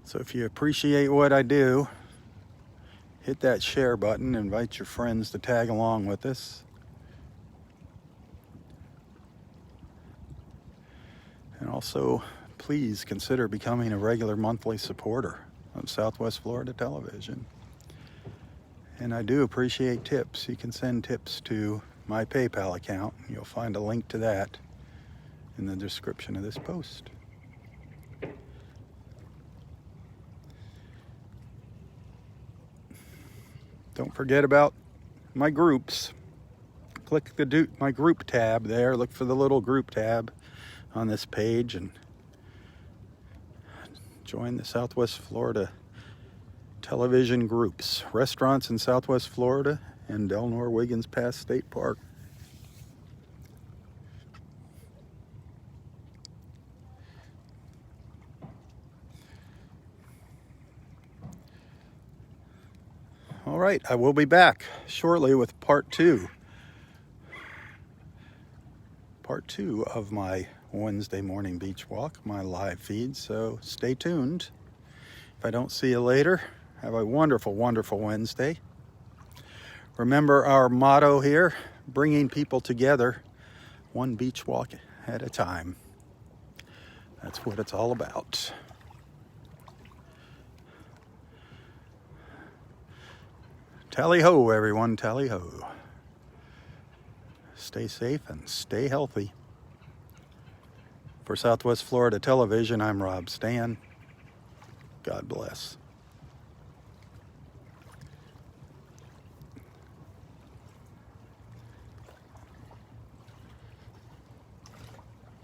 So if you appreciate what I do, hit that share button. Invite your friends to tag along with us. And also, please consider becoming a regular monthly supporter of Southwest Florida Television. And I do appreciate tips. You can send tips to my PayPal account. You'll find a link to that in the description of this post. Don't forget about my groups. Click my group tab there. Look for the little group tab on this page and join the Southwest Florida Television groups. Restaurants in Southwest Florida and Delnor-Wiggins Pass State Park. All right, I will be back shortly with part two of my Wednesday morning beach walk, my live feed, so stay tuned. If I don't see you later, have a wonderful, wonderful Wednesday. Remember our motto here, bringing people together one beach walk at a time. That's what it's all about. Tally-ho, everyone, tally-ho. Stay safe and stay healthy. For Southwest Florida Television, I'm Robb Stan. God bless.